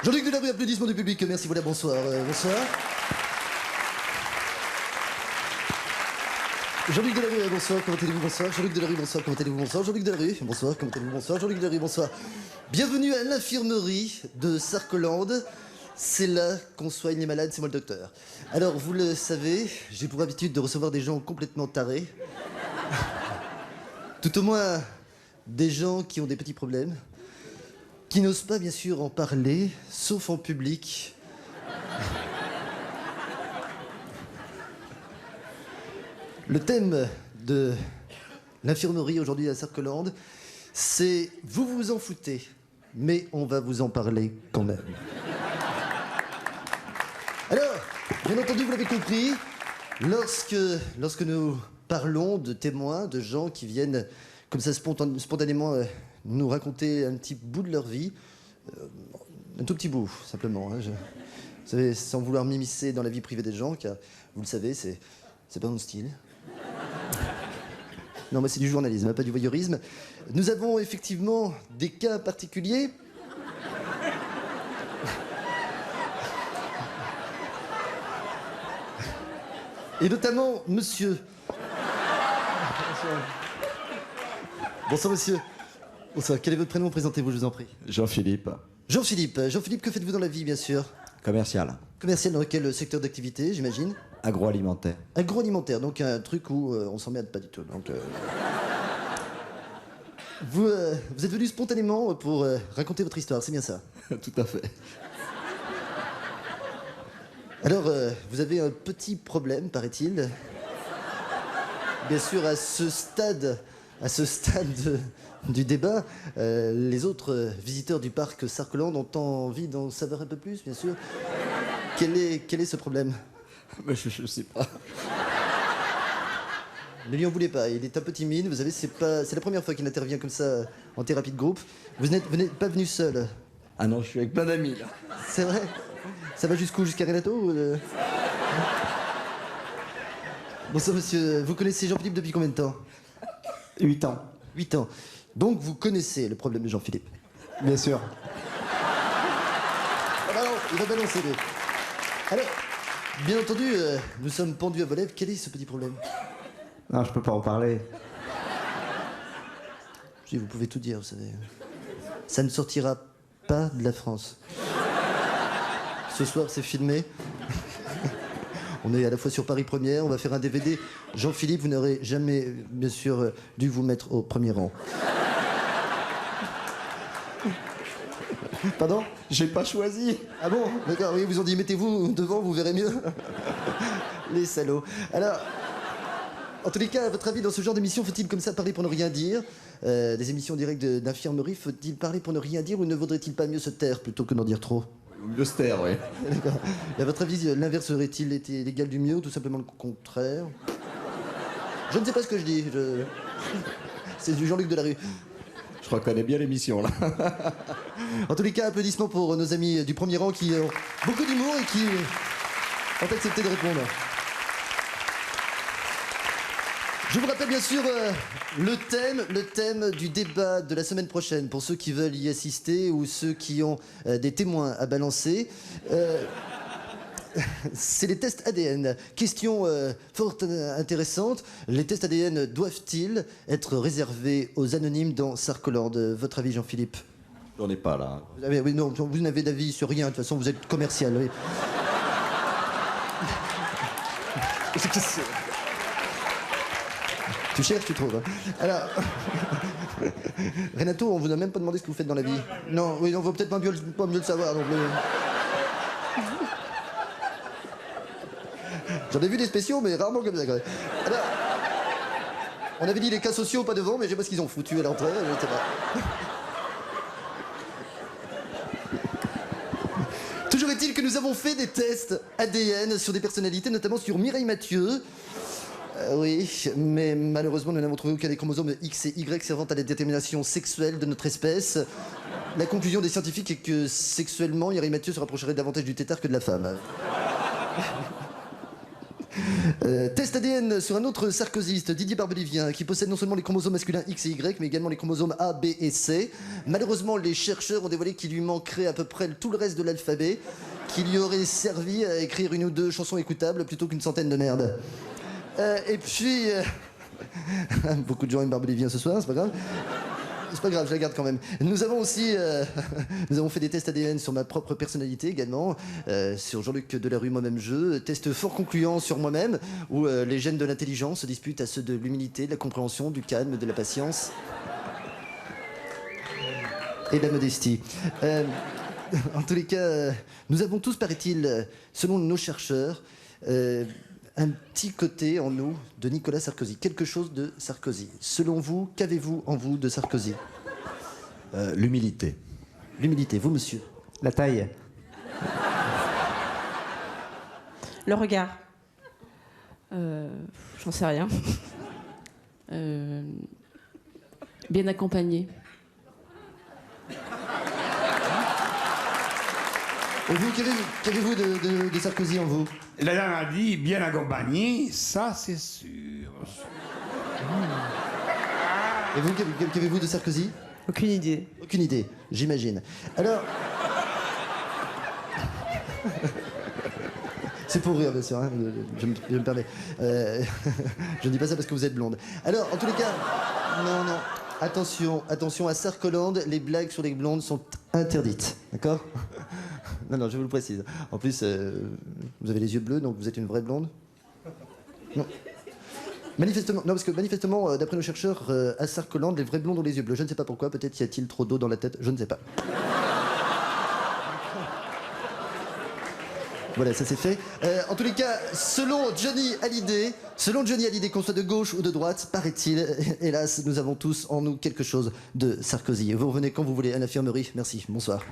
Jean-Luc Delarue, applaudissements du public. Merci, voilà, bonsoir. Bonsoir. Jean-Luc Delarue, bonsoir, comment allez-vous, bonsoir. Jean-Luc Delarue, bonsoir, comment allez-vous, bonsoir. Jean-Luc Delarue, bonsoir, comment allez-vous, bonsoir. Jean-Luc Delarue, bonsoir. Bienvenue à l'infirmerie de Sarcolande. C'est là qu'on soigne les malades, c'est moi le docteur. Alors, vous le savez, j'ai pour habitude de recevoir des gens complètement tarés. Tout au moins, des gens qui ont des petits problèmes, qui n'osent pas, bien sûr, en parler, sauf en public. Le thème de l'infirmerie aujourd'hui à Sarcolande, c'est « Vous vous en foutez, mais on va vous en parler quand même ». Alors, bien entendu, vous l'avez compris, lorsque nous parlons de témoins, de gens qui viennent comme ça spontanément nous raconter un petit bout de leur vie, un tout petit bout, simplement. Hein, vous savez, sans vouloir m'immiscer dans la vie privée des gens, car vous le savez, c'est pas mon style. Non, moi c'est du journalisme, pas du voyeurisme. Nous avons effectivement des cas particuliers. Et notamment, monsieur. Bonsoir, monsieur. Bonsoir, quel est votre prénom? Présentez-vous, je vous en prie. Jean-Philippe. Jean-Philippe. Jean-Philippe, que faites-vous dans la vie, bien sûr? Commercial. Commercial dans quel secteur d'activité, j'imagine? Agroalimentaire. Agroalimentaire, donc un truc où on s'emmerde pas du tout. Donc, vous êtes venu spontanément pour raconter votre histoire, c'est bien ça? Tout à fait. Alors, vous avez un petit problème, paraît-il. Bien sûr, à ce stade du débat, les autres visiteurs du parc Sarcolande ont envie d'en savoir un peu plus, bien sûr. Quel est ce problème? Mais je sais pas. Ne lui en voulez pas, il est un peu timide, vous savez, c'est la première fois qu'il intervient comme ça en thérapie de groupe. Vous n'êtes pas venu seul. Ah non, je suis avec plein d'amis, là. C'est vrai? Ça va jusqu'où? Jusqu'à Renato Bonsoir, monsieur. Vous connaissez Jean-Philippe depuis combien de temps? 8 ans. 8 ans. Donc, vous connaissez le problème de Jean-Philippe? Bien sûr. Ah bah non, il va balancer, lui. Alors, bien entendu, nous sommes pendus à vos lèvres. Quel est ce petit problème? Non, je peux pas en parler. Je dis, vous pouvez tout dire, vous savez. Ça ne sortira pas de la France. Ce soir, c'est filmé. On est à la fois sur Paris Première, on va faire un DVD. Jean-Philippe, vous n'aurez jamais, bien sûr, dû vous mettre au premier rang. Pardon? J'ai pas choisi. Ah bon? D'accord, oui, ils vous ont dit, mettez-vous devant, vous verrez mieux. Les salauds. Alors, en tous les cas, à votre avis, dans ce genre d'émission, faut-il comme ça parler pour ne rien dire? Des émissions directes d'infirmerie, faut-il parler pour ne rien dire ou ne vaudrait-il pas mieux se taire plutôt que d'en dire trop? Mieux se taire, oui. D'accord. Et à votre avis, l'inverse serait-il été l'égal du mieux ou tout simplement le contraire? Je ne sais pas ce que je dis. C'est du Jean-Luc Delarue. Je crois qu'on connaît bien l'émission, là. En tous les cas, applaudissements pour nos amis du premier rang qui ont beaucoup d'humour et qui ont accepté de répondre. Je vous rappelle bien sûr le thème du débat de la semaine prochaine pour ceux qui veulent y assister ou ceux qui ont des témoins à balancer. C'est les tests ADN. Question fort intéressante. Les tests ADN doivent-ils être réservés aux anonymes dans Sarcolande? Votre avis, Jean-Philippe? On n'est pas là. Oui, non, vous n'avez d'avis sur rien. De toute façon, vous êtes commercial. Oui. Tu cherches, tu trouves. Hein. Alors, Renato, on vous a même pas demandé ce que vous faites dans la vie. Non, oui, on va peut-être pas mieux le savoir. Donc, J'en ai vu des spéciaux, mais rarement comme ça. Quand même. Alors, on avait dit les cas sociaux pas devant, mais je sais pas ce qu'ils ont foutu à l'entrée. Je ne sais pas. Toujours est-il que nous avons fait des tests ADN sur des personnalités, notamment sur Mireille Mathieu. Oui, mais malheureusement, nous n'avons trouvé aucun des chromosomes X et Y servant à la détermination sexuelle de notre espèce. La conclusion des scientifiques est que sexuellement, Mireille Mathieu se rapprocherait davantage du tétard que de la femme. Test ADN sur un autre sarkozyste, Didier Barbelivien, qui possède non seulement les chromosomes masculins X et Y, mais également les chromosomes A, B et C. Malheureusement, les chercheurs ont dévoilé qu'il lui manquerait à peu près tout le reste de l'alphabet, qui lui aurait servi à écrire une ou deux chansons écoutables plutôt qu'une centaine de merdes. Et puis... beaucoup de gens aiment Barbelivien ce soir, c'est pas grave. C'est pas grave, je la garde quand même. Nous avons aussi nous avons fait des tests ADN sur ma propre personnalité également, sur Jean-Luc Delarue, moi-même test fort concluant sur moi-même, où les gènes de l'intelligence se disputent à ceux de l'humilité, de la compréhension, du calme, de la patience et de la modestie. En tous les cas, nous avons tous, paraît-il, selon nos chercheurs, un petit côté en nous de Nicolas Sarkozy, quelque chose de Sarkozy. Selon vous, qu'avez-vous en vous de Sarkozy? L'humilité. L'humilité, vous monsieur? La taille. Le regard. J'en sais rien. Bien accompagné. Et vous, qu'avez-vous de Sarkozy en vous? La dame a dit bien accompagné, ça c'est sûr. Et vous, qu'avez-vous de Sarkozy? Aucune idée. Aucune idée, j'imagine. Alors... C'est pour rire, bien sûr, hein, je me permets. Je ne dis pas ça parce que vous êtes blonde. Alors, en tous les cas... Non, non. Attention, à Sarkoland, les blagues sur les blondes sont interdites. D'accord? Non, je vous le précise. En plus, vous avez les yeux bleus, donc vous êtes une vraie blonde? Non. Manifestement, non, parce que manifestement, d'après nos chercheurs, à Sarkoland, les vrais blondes ont les yeux bleus. Je ne sais pas pourquoi, peut-être y a-t-il trop d'eau dans la tête, je ne sais pas. Voilà, ça c'est fait. En tous les cas, selon Johnny Hallyday, qu'on soit de gauche ou de droite, paraît-il, hélas, nous avons tous en nous quelque chose de Sarkozy. Vous revenez quand vous voulez à l'infirmerie. Merci, bonsoir.